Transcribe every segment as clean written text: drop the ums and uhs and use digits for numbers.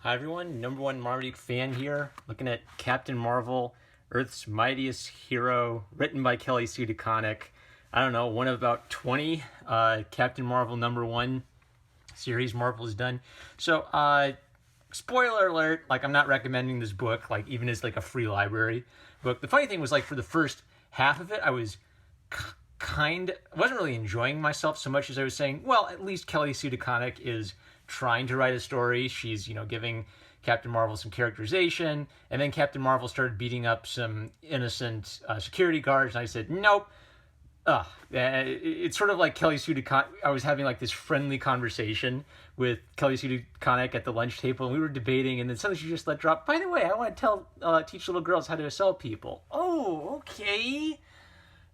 Hi everyone, number one Marmaduke fan here, looking at Captain Marvel, Earth's Mightiest Hero, written by Sue Taconic. I don't know, one of about 20 Captain Marvel number one series Marvel has done. So, spoiler alert, like I'm not recommending this book, like even as like a free library book. The funny thing was like for the first half of it, I was wasn't really enjoying myself so much as I was saying, well, at least Sue Taconic is trying to write a story. She's, giving Captain Marvel some characterization, and then Captain Marvel started beating up some innocent security guards, and I said, nope. It's sort of like Sue Taconic. I was having like this friendly conversation with Sue Taconic at the lunch table, and we were debating, and then suddenly she just let drop, by the way, I want to teach little girls how to assault people. Oh, okay.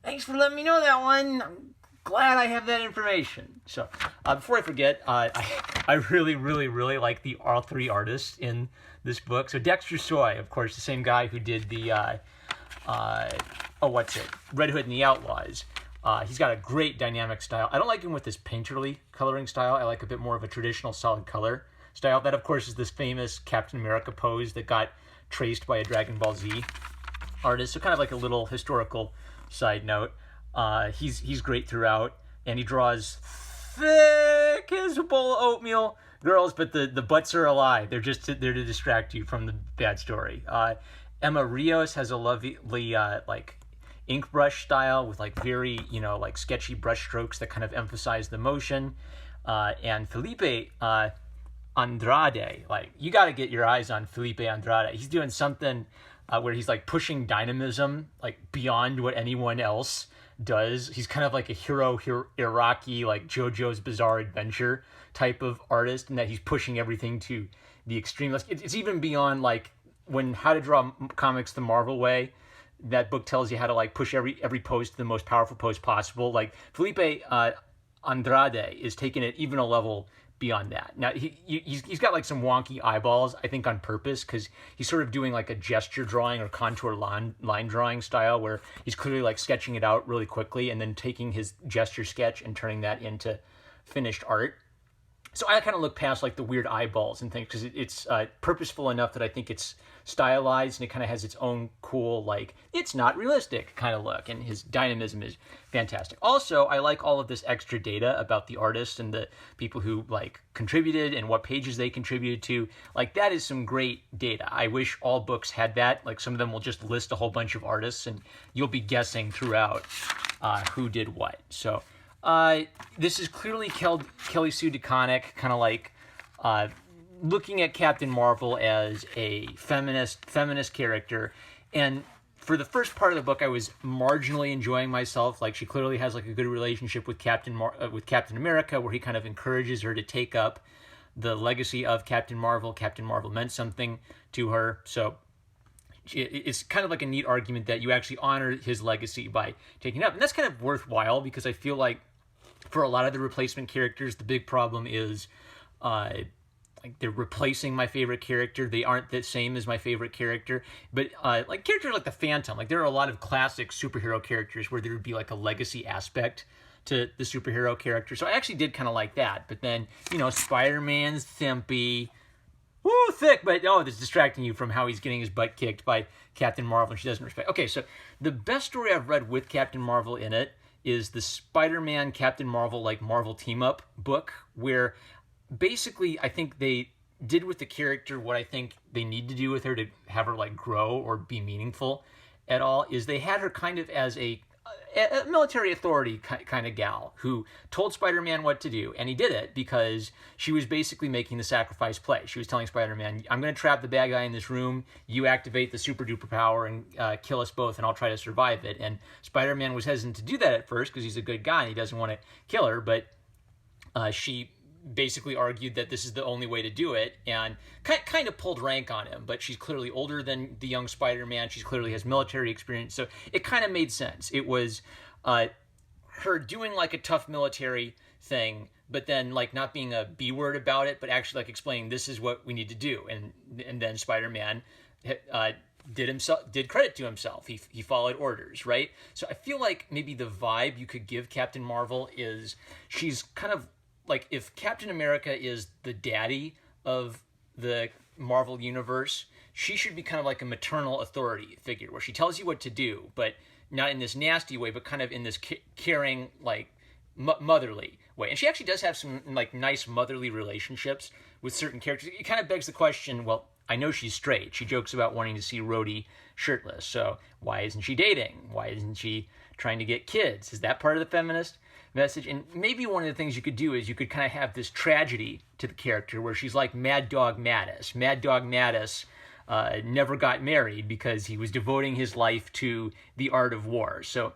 Thanks for letting me know that one. I'm glad I have that information. So, before I forget, I really, really, really like all three artists in this book. So Dexter Soy, of course, the same guy who did the, Red Hood and the Outlaws. He's got a great dynamic style. I don't like him with this painterly coloring style. I like a bit more of a traditional solid color style. That, of course, is this famous Captain America pose that got traced by a Dragon Ball Z artist. So kind of like a little historical side note. He's great throughout, and he draws thick as a bowl of oatmeal girls, but the butts are a lie. They're just there to distract you from the bad story. Emma Rios has a lovely ink brush style with like very sketchy brush strokes that kind of emphasize the motion. And Felipe Andrade, you got to get your eyes on Felipe Andrade. He's doing something where he's like pushing dynamism beyond what anyone else does. He's kind of like a hero Iraqi, like JoJo's Bizarre Adventure type of artist, and that he's pushing everything to the extreme. It's even beyond when How to Draw Comics the Marvel Way. That book tells you how to push every pose to the most powerful pose possible. Felipe Andrade is taking it even a level beyond that. Now he's got some wonky eyeballs, I think on purpose, because he's sort of doing a gesture drawing or contour line drawing style where he's clearly sketching it out really quickly and then taking his gesture sketch and turning that into finished art. So I kind of look past the weird eyeballs and things because it's purposeful enough that I think it's stylized and it kind of has its own cool, it's not realistic kind of look, and his dynamism is fantastic. Also, I like all of this extra data about the artists and the people who contributed and what pages they contributed to. That is some great data. I wish all books had that. Some of them will just list a whole bunch of artists and you'll be guessing throughout who did what. So this is clearly Sue Taconic, kind of looking at Captain Marvel as a feminist character. And for the first part of the book, I was marginally enjoying myself. She clearly has a good relationship with Captain America, where he kind of encourages her to take up the legacy of Captain Marvel. Captain Marvel meant something to her, so it's kind of a neat argument that you actually honor his legacy by taking it up. And that's kind of worthwhile because I feel for a lot of the replacement characters, the big problem is they're replacing my favorite character. They aren't the same as my favorite character. But characters like the Phantom, there are a lot of classic superhero characters where there would be a legacy aspect to the superhero character. So I actually did kind of like that. But then, Spider-Man's thimpy. Woo, thick, but it's distracting you from how he's getting his butt kicked by Captain Marvel and she doesn't respect. Okay, so the best story I've read with Captain Marvel in it is the Spider-Man Captain Marvel Marvel team-up book, where basically I think they did with the character what I think they need to do with her to have her grow or be meaningful at all, is they had her kind of as a military authority kind of gal who told Spider-Man what to do, and he did it because she was basically making the sacrifice play. She was telling Spider-Man, I'm going to trap the bad guy in this room, you activate the super duper power and kill us both, and I'll try to survive it. And Spider-Man was hesitant to do that at first because he's a good guy and he doesn't want to kill her, but she basically argued that this is the only way to do it, and kind of pulled rank on him. But she's clearly older than the young Spider-Man. She clearly has military experience, so it kind of made sense. It was her doing a tough military thing, but then not being a B-word about it, but actually explaining this is what we need to do. And then Spider-Man did credit to himself. He followed orders, right? So I feel maybe the vibe you could give Captain Marvel is she's kind of if Captain America is the daddy of the Marvel universe, she should be kind of like a maternal authority figure where she tells you what to do, but not in this nasty way, but kind of in this caring, like motherly way. And she actually does have some like nice motherly relationships with certain characters. It kind of begs the question, well, I know she's straight. She jokes about wanting to see Rhodey shirtless. So why isn't she dating? Why isn't she trying to get kids? Is that part of the feminist message? And maybe one of the things you could do is you could kind of have this tragedy to the character where she's like Mad Dog Mattis. Mad Dog Mattis never got married because he was devoting his life to the art of war. So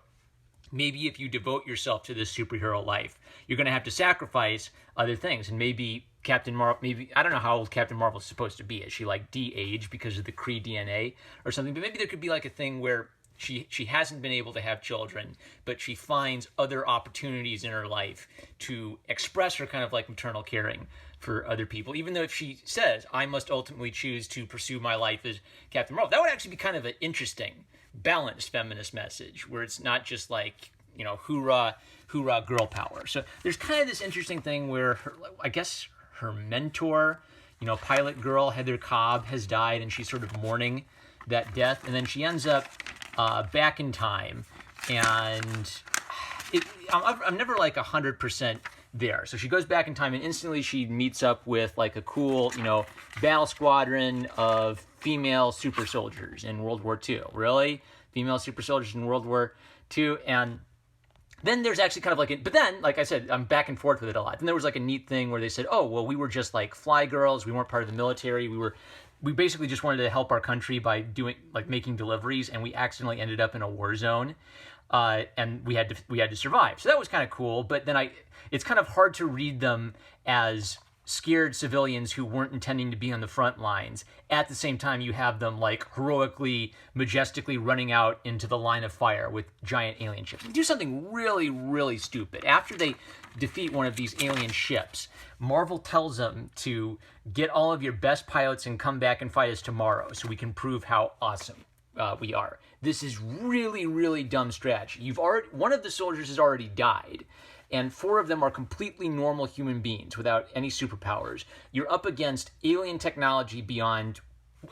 maybe if you devote yourself to this superhero life, you're going to have to sacrifice other things. And maybe Captain Marvel, I don't know how old Captain Marvel is supposed to be. Is she like de-aged because of the Kree DNA or something? But maybe there could be like a thing where she hasn't been able to have children, but she finds other opportunities in her life to express her kind of like maternal caring for other people, even though if she says, I must ultimately choose to pursue my life as Captain Marvel. That would actually be kind of an interesting, balanced feminist message where it's not just like, you know, hoorah, hoorah, girl power. So there's kind of this interesting thing where I guess her mentor, you know, pilot girl Heather Cobb has died and she's sort of mourning that death. And then she ends up back in time, and I'm never like 100% there. So she goes back in time and instantly she meets up with like a cool, you know, battle squadron of female super soldiers in World War II. Really? Female super soldiers in World War II. And then there's actually kind of like, but then, like I said, I'm back and forth with it a lot. Then there was like a neat thing where they said, oh, well, we were just like fly girls. We weren't part of the military. We basically just wanted to help our country by doing, like, making deliveries, and we accidentally ended up in a war zone, and we had to survive. So that was kind of cool. But then it's kind of hard to read them as scared civilians who weren't intending to be on the front lines. At the same time, you have them like heroically, majestically running out into the line of fire with giant alien ships. They do something really, really stupid. After they defeat one of these alien ships, Marvel tells them to get all of your best pilots and come back and fight us tomorrow so we can prove how awesome we are. This is really, really dumb strategy. One of the soldiers has already died, and 4 of them are completely normal human beings without any superpowers. You're up against alien technology beyond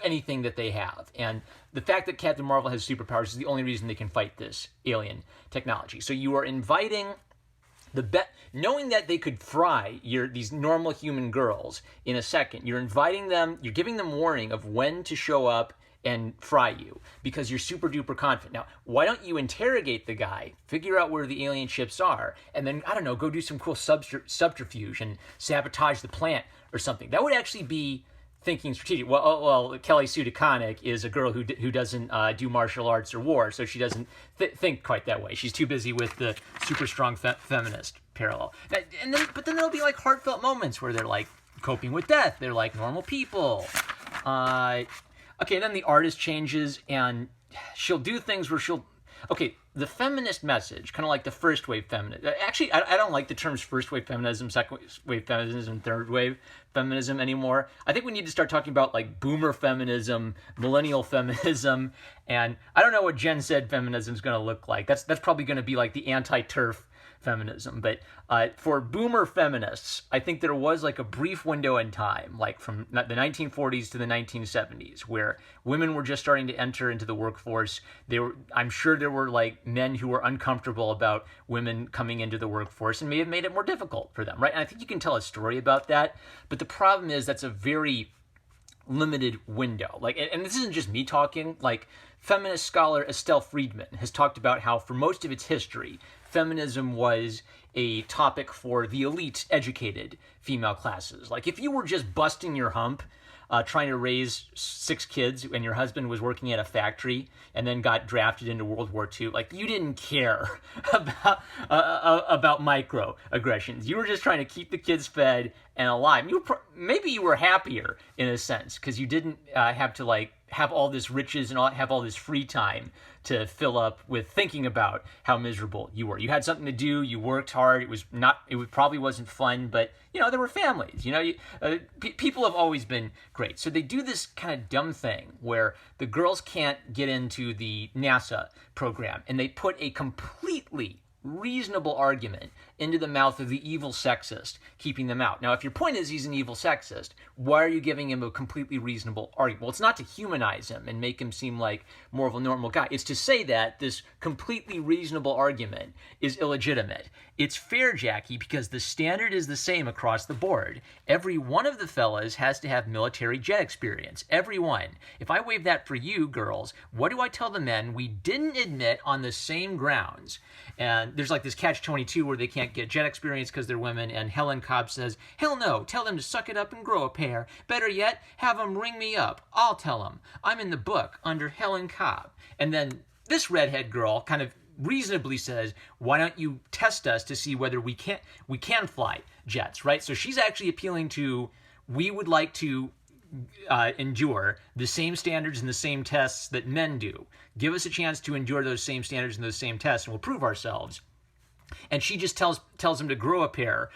anything that they have. And the fact that Captain Marvel has superpowers is the only reason they can fight this alien technology. So you are inviting knowing that they could fry these normal human girls in a second, you're inviting them, you're giving them warning of when to show up and fry you because you're super duper confident. Now, why don't you interrogate the guy, figure out where the alien ships are, and then, I don't know, go do some cool subterfuge and sabotage the plant or something. That would actually be thinking strategic. Well, Kelly Sue Taconic is a girl who doesn't do martial arts or war, so she doesn't think quite that way. She's too busy with the super strong feminist parallel. But then there'll be like heartfelt moments where they're like coping with death. They're like normal people. Okay, then the artist changes, and she'll do things where the feminist message, kind of like the first wave feminism. Actually, I don't like the terms first wave feminism, second wave feminism, third wave feminism anymore. I think we need to start talking about like boomer feminism, millennial feminism, and I don't know what Gen Z feminism is going to look like. That's probably going to be like the anti-TERF feminism. But for boomer feminists, I think there was like a brief window in time, like from the 1940s to the 1970s, where women were just starting to enter into the workforce. I'm sure there were like men who were uncomfortable about women coming into the workforce and may have made it more difficult for them, right? And I think you can tell a story about that. But the problem is that's a very limited window. Like, and this isn't just me talking. Like, feminist scholar Estelle Friedman has talked about how for most of its history, feminism was a topic for the elite, educated female classes. Like, if you were just busting your hump, trying to raise 6 kids, and your husband was working at a factory and then got drafted into World War II, like, you didn't care about microaggressions. You were just trying to keep the kids fed and alive. Maybe you were happier in a sense because you didn't have to like have all this riches and have all this free time to fill up with thinking about how miserable you were. You had something to do. You worked hard. It probably wasn't fun, but there were families. People have always been great. So they do this kind of dumb thing where the girls can't get into the NASA program, and they put a completely reasonable argument into the mouth of the evil sexist, keeping them out. Now, if your point is he's an evil sexist, why are you giving him a completely reasonable argument? Well, it's not to humanize him and make him seem like more of a normal guy. It's to say that this completely reasonable argument is illegitimate. It's fair, Jackie, because the standard is the same across the board. Every one of the fellas has to have military jet experience. Every one. If I waive that for you, girls, what do I tell the men we didn't admit on the same grounds? And there's like this catch-22 where they can't get jet experience because they're women, and Helen Cobb says, hell no, tell them to suck it up and grow a pair. Better yet, have them ring me up. I'll tell them. I'm in the book under Helen Cobb. And then this redhead girl kind of reasonably says, why don't you test us to see whether we can fly jets, right? So she's actually appealing to, we would like to endure the same standards and the same tests that men do. Give us a chance to endure those same standards and those same tests, and we'll prove ourselves. And she just tells him to grow a pair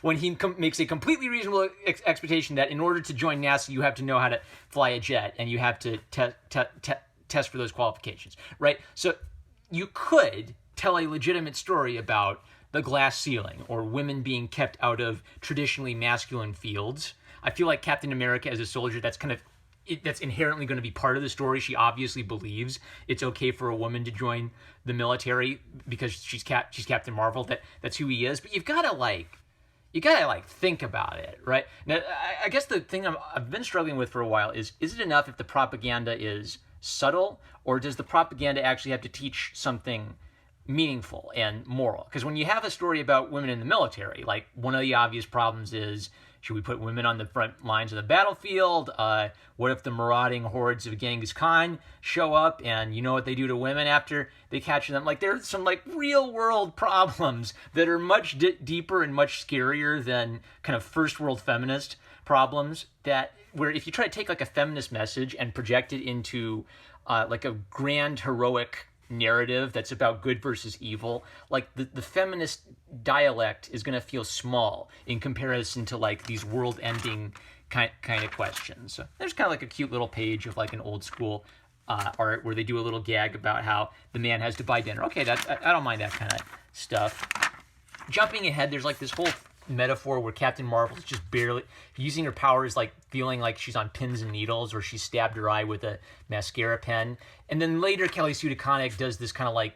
when he makes a completely reasonable expectation that in order to join NASA, you have to know how to fly a jet, and you have to test for those qualifications, right? So you could tell a legitimate story about the glass ceiling or women being kept out of traditionally masculine fields. I feel like Captain America as a soldier, that's inherently going to be part of the story. She obviously believes it's okay for a woman to join the military because she's Captain Marvel. That's who he is. But you gotta think about it, right? Now, I guess the thing I've been struggling with for a while is it enough if the propaganda is subtle, or does the propaganda actually have to teach something meaningful and moral? Because when you have a story about women in the military, like one of the obvious problems is, should we put women on the front lines of the battlefield? What if the marauding hordes of Genghis Khan show up, and you know what they do to women after they capture them? Like, there's some like real world problems that are much deeper and much scarier than kind of first world feminist problems, that where if you try to take like a feminist message and project it into like a grand heroic narrative that's about good versus evil, like the feminist dialect is going to feel small in comparison to like these world-ending kind of questions. So there's kind of like a cute little page of like an old school art where they do a little gag about how the man has to buy dinner. Okay, I don't mind that kind of stuff. Jumping ahead, there's like this whole metaphor where Captain Marvel's just barely using her powers, like feeling like she's on pins and needles, or she stabbed her eye with a mascara pen. And then later Kelly Sue Taconic does this kind of like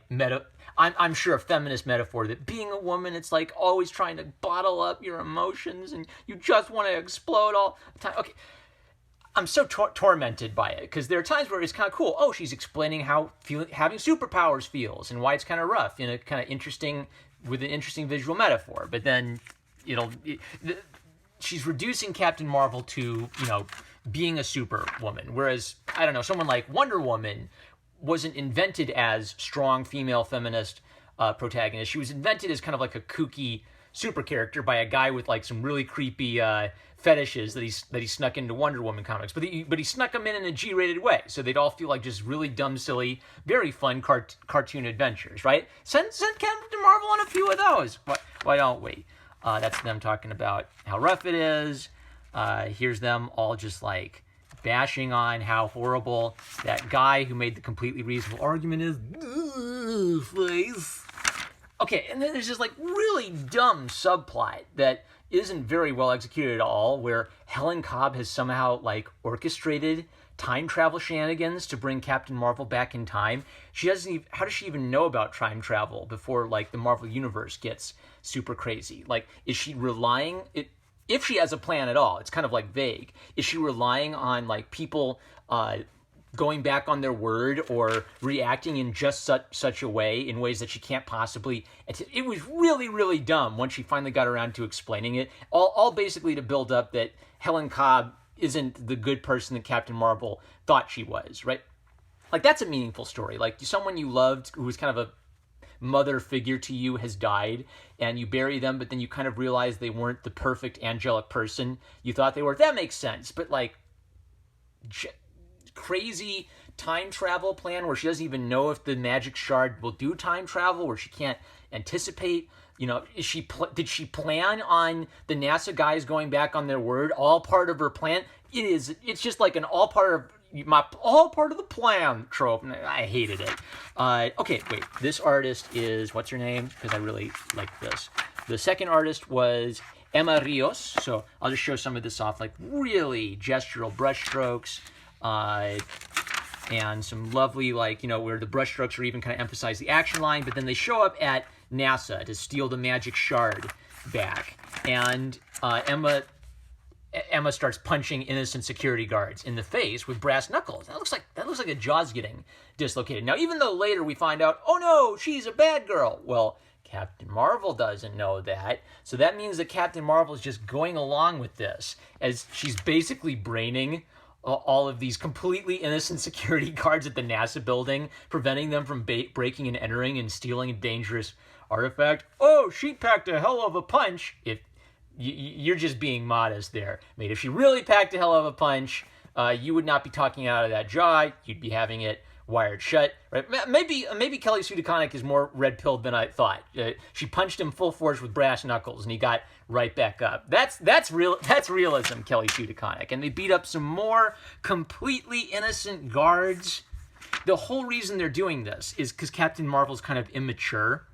I'm sure a feminist metaphor that being a woman, it's like always trying to bottle up your emotions and you just want to explode all the time. Okay, I'm so tormented by it because there are times where it's kind of cool. Oh, she's explaining how having superpowers feels and why it's kind of rough in a kind of interesting, with an interesting visual metaphor. But then she's reducing Captain Marvel to, being a superwoman. Whereas, I don't know, someone like Wonder Woman wasn't invented as strong female feminist protagonist. She was invented as kind of like a kooky super character by a guy with like some really creepy fetishes that he snuck into Wonder Woman comics. But he snuck them in a G-rated way, so they'd all feel like just really dumb, silly, very fun cartoon adventures, right? Send Captain Marvel on a few of those. Why don't we? That's them talking about how rough it is. Here's them all just like bashing on how horrible that guy who made the completely reasonable argument is. Face. Okay, and then there's this like really dumb subplot that isn't very well executed at all, where Helen Cobb has somehow like orchestrated time travel shenanigans to bring Captain Marvel back in time. How does she even know about time travel before like the Marvel universe gets super crazy? Like, is she relying if she has a plan at all? It's kind of like vague. Is she relying on like people going back on their word or reacting in just such a way, in ways that she can't possibly? It was really, really dumb once she finally got around to explaining it. All basically to build up that Helen Cobb isn't the good person that Captain Marvel thought she was, right? Like, that's a meaningful story. Like, someone you loved who was kind of a mother figure to you has died, and you bury them, but then you kind of realize they weren't the perfect angelic person you thought they were. That makes sense. But like, crazy time travel plan where she doesn't even know if the magic shard will do time travel, where she can't anticipate, did she plan on the NASA guys going back on their word? All part of her plan? It's just like an all part of the plan trope, and I hated it. Okay, wait. This artist is, what's her name? Because I really like this. The second artist was Emma Rios. So I'll just show some of this off, like really gestural brush strokes, and some lovely, like, where the brush strokes are even kind of emphasize the action line, but then they show up at NASA to steal the magic shard back. And Emma starts punching innocent security guards in the face with brass knuckles. That looks like a jaw's getting dislocated. Now, even though later we find out, oh no, she's a bad girl. Well, Captain Marvel doesn't know that. So that means that Captain Marvel is just going along with this, as she's basically braining all of these completely innocent security guards at the NASA building, preventing them from breaking and entering and stealing a dangerous artifact. Oh, she packed a hell of a punch. If you're just being modest there, mate. If she really packed a hell of a punch, you would not be talking out of that jaw. You'd be having it wired shut, right? Maybe Kelly Sue Taconic is more red-pilled than I thought. She punched him full force with brass knuckles, and he got right back up. That's realism, Kelly Sue Taconic. And they beat up some more completely innocent guards. The whole reason they're doing this is because Captain Marvel's kind of immature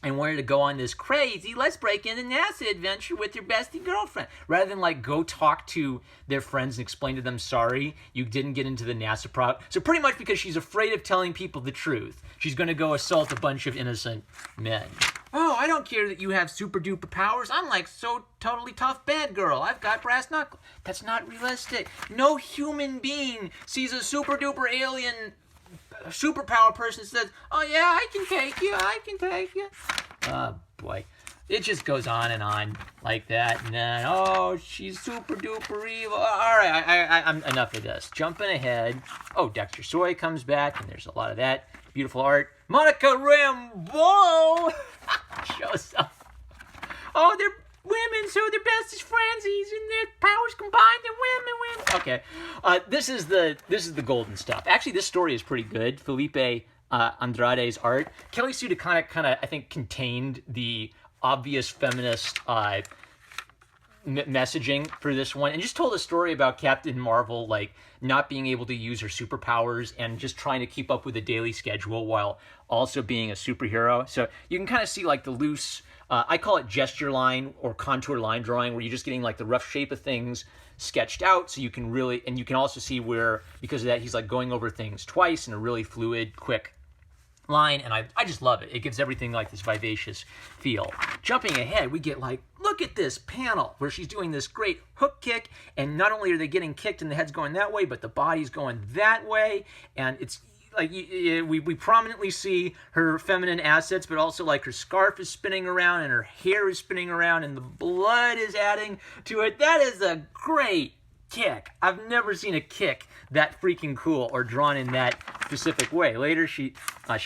and wanted to go on this crazy, let's break into NASA adventure with your bestie girlfriend. Rather than like go talk to their friends and explain to them, sorry, you didn't get into the NASA prop. So pretty much because she's afraid of telling people the truth, she's going to go assault a bunch of innocent men. Oh, I don't care that you have super duper powers. I'm like so totally tough bad girl. I've got brass knuckles. That's not realistic. No human being sees a super duper alien superpower person says, oh yeah, I can take you. Oh boy. It just goes on and on like that. And then, oh, she's super duper evil. All right, I'm enough of this. Jumping ahead. Oh, Dexter Soy comes back, and there's a lot of that. Beautiful art. Monica Rambeau shows up. Oh, they're women, so they're bestest friendsies, and their powers combined, they're women. Okay, this is the golden stuff. Actually, this story is pretty good. Felipe Andrade's art. Kelly Sue Taconic kind of, I think, contained the obvious feminist messaging for this one, and just told a story about Captain Marvel, like, not being able to use her superpowers and just trying to keep up with the daily schedule while also being a superhero. So you can kind of see, like, the loose, I call it gesture line or contour line drawing, where you're just getting, like, the rough shape of things sketched out, so you can really, and you can also see where, because of that, he's, like, going over things twice in a really fluid, quick line, and I just love it. It gives everything like this vivacious feel. Jumping ahead, we get like, look at this panel where she's doing this great hook kick, and not only are they getting kicked and the head's going that way, but the body's going that way, and it's like we prominently see her feminine assets, but also like her scarf is spinning around and her hair is spinning around and the blood is adding to it. That is a great kick. I've never seen a kick that freaking cool or drawn in that specific way. Later, she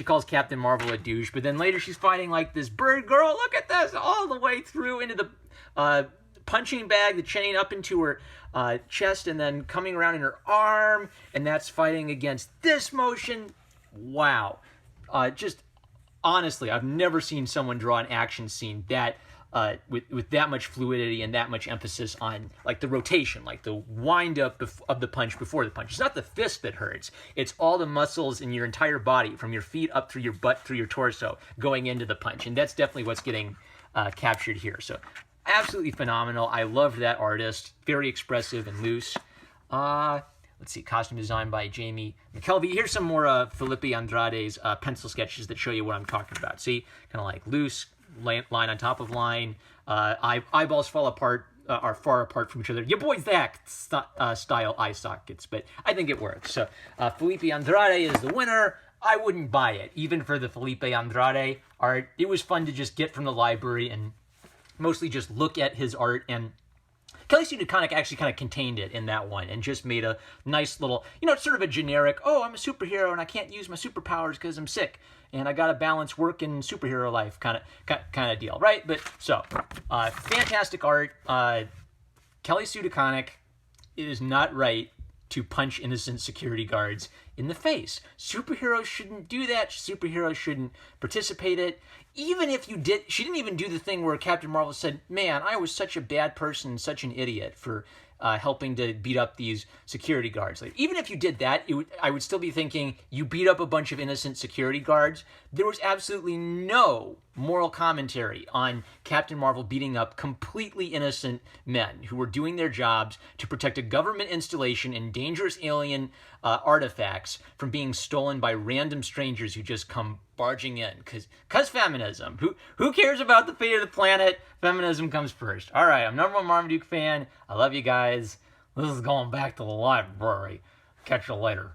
calls Captain Marvel a douche, but then later she's fighting like this bird girl. Look at this, all the way through into the punching bag, the chain up into her chest, and then coming around in her arm, and that's fighting against this motion. Wow. Just honestly, I've never seen someone draw an action scene that with that much fluidity and that much emphasis on like the rotation, like the wind up of the punch before the punch. It's not the fist that hurts. It's all the muscles in your entire body, from your feet up through your butt, through your torso, going into the punch. And that's definitely what's getting captured here. So absolutely phenomenal. I loved that artist. Very expressive and loose. Let's see, costume design by Jamie McKelvey. Here's some more Felipe Andrade's pencil sketches that show you what I'm talking about. See, kind of like loose, line on top of line. Eyeballs fall apart, are far apart from each other. Your boy Zach style eye sockets, but I think it works. So Felipe Andrade is the winner. I wouldn't buy it, even for the Felipe Andrade art. It was fun to just get from the library and mostly just look at his art, and Kelly Sue Taconic actually kind of contained it in that one and just made a nice little, sort of a generic, oh, I'm a superhero and I can't use my superpowers because I'm sick and I got to balance work and superhero life kind of deal, right? But so, fantastic art. Kelly Sue Taconic, it is not right to punch innocent security guards in the face. Superheroes shouldn't do that. Superheroes shouldn't participate in it. Even if you did, she didn't even do the thing where Captain Marvel said, man, I was such a bad person, such an idiot for helping to beat up these security guards. Like, even if you did that, I would still be thinking, you beat up a bunch of innocent security guards. There was absolutely no moral commentary on Captain Marvel beating up completely innocent men who were doing their jobs to protect a government installation and dangerous alien artifacts from being stolen by random strangers who just come barging in. Because feminism. Who cares about the fate of the planet? Feminism comes first. All right, I'm #1 Marmaduke fan. I love you guys. This is going back to the library. Catch you later.